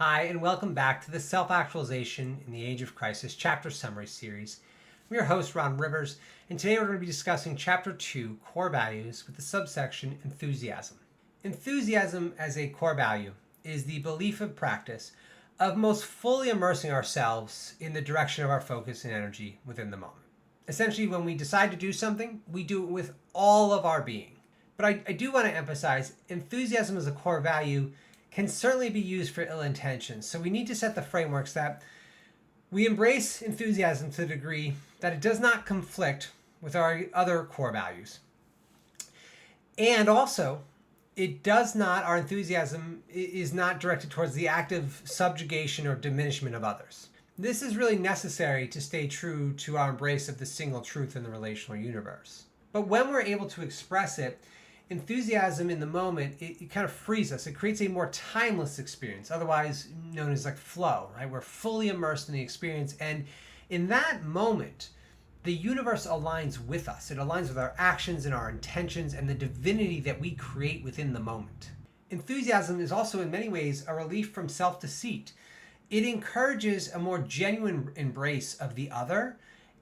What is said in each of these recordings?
Hi, and welcome back to the Self-Actualization in the Age of Crisis Chapter Summary Series. I'm your host, Ron Rivers, and today we're going to be discussing Chapter 2, Core Values, with the subsection Enthusiasm. Enthusiasm as a core value is the belief of practice of most fully immersing ourselves in the direction of our focus and energy within the moment. Essentially, when we decide to do something, we do it with all of our being. But I do want to emphasize, enthusiasm as a core value can certainly be used for ill intentions. So we need to set the frameworks that we embrace enthusiasm to the degree that it does not conflict with our other core values. And also, our enthusiasm is not directed towards the active subjugation or diminishment of others. This is really necessary to stay true to our embrace of the single truth in the relational universe. But when we're able to express it, enthusiasm in the moment, it kind of frees us. It creates a more timeless experience, otherwise known as like flow, right? We're fully immersed in the experience. And in that moment, the universe aligns with us. It aligns with our actions and our intentions and the divinity that we create within the moment. Enthusiasm is also in many ways a relief from self-deceit. It encourages a more genuine embrace of the other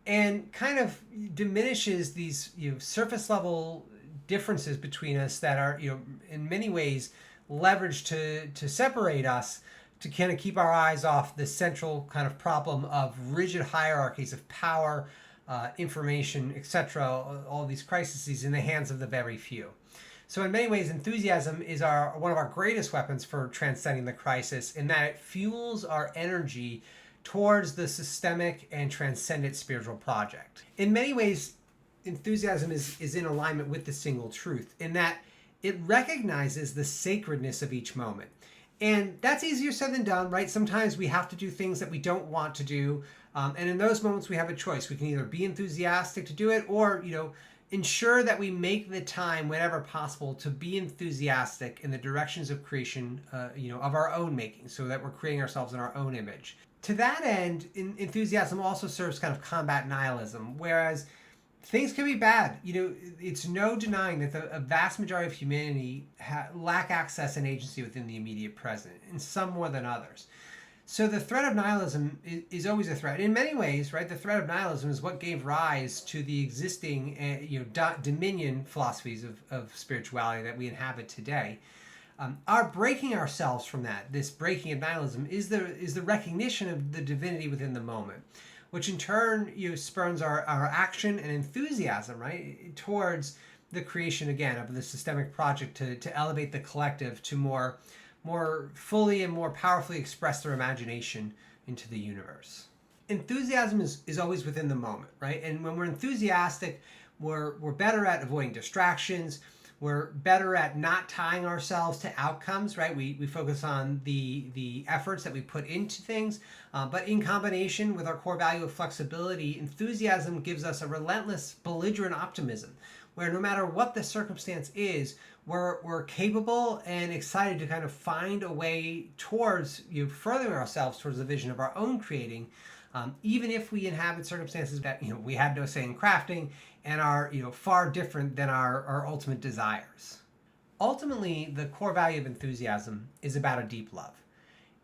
and kind of diminishes these surface level differences between us that are, in many ways leveraged to separate us, to kind of keep our eyes off the central kind of problem of rigid hierarchies of power, information, etc., all these crises in the hands of the very few. So in many ways, enthusiasm is one of our greatest weapons for transcending the crisis, in that it fuels our energy towards the systemic and transcendent spiritual project. In many ways, enthusiasm is in alignment with the single truth, in that it recognizes the sacredness of each moment. And that's easier said than done, right? Sometimes we have to do things that we don't want to do. And in those moments, we have a choice. We can either be enthusiastic to do it or, ensure that we make the time whenever possible to be enthusiastic in the directions of creation, of our own making, so that we're creating ourselves in our own image. To that end, enthusiasm also serves kind of combat nihilism, whereas things can be bad. It's no denying that a vast majority of humanity lack access and agency within the immediate present, and some more than others. So the threat of nihilism is always a threat. In many ways, right, the threat of nihilism is what gave rise to the existing, dominion philosophies of spirituality that we inhabit today. Our breaking ourselves from that, this breaking of nihilism, is the recognition of the divinity within the moment, which in turn spurns our action and enthusiasm, right, towards the creation again of the systemic project to elevate the collective to more fully and more powerfully express their imagination into the universe. Enthusiasm is always within the moment, right? And when we're enthusiastic, we're better at avoiding distractions. We're better at not tying ourselves to outcomes, right? We focus on the efforts that we put into things, but in combination with our core value of flexibility, enthusiasm gives us a relentless, belligerent optimism, where no matter what the circumstance is, we're capable and excited to kind of find a way towards furthering ourselves towards the vision of our own creating, even if we inhabit circumstances that we had no say in crafting and are far different than our ultimate desires. Ultimately, the core value of enthusiasm is about a deep love.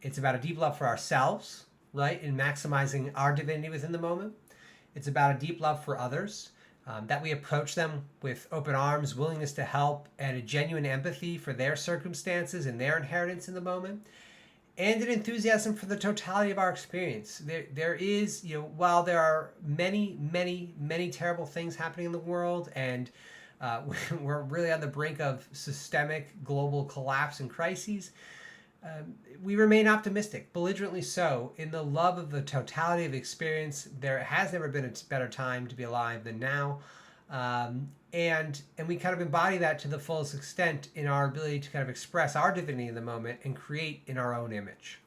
It's about a deep love for ourselves, right, in maximizing our divinity within the moment. It's about a deep love for others, that we approach them with open arms, willingness to help, and a genuine empathy for their circumstances and their inheritance in the moment. And an enthusiasm for the totality of our experience. There is, while there are many, many, many terrible things happening in the world, and we're really on the brink of systemic global collapse and crises, we remain optimistic, belligerently so, in the love of the totality of experience. There has never been a better time to be alive than now. And we kind of embody that to the fullest extent in our ability to kind of express our divinity in the moment and create in our own image.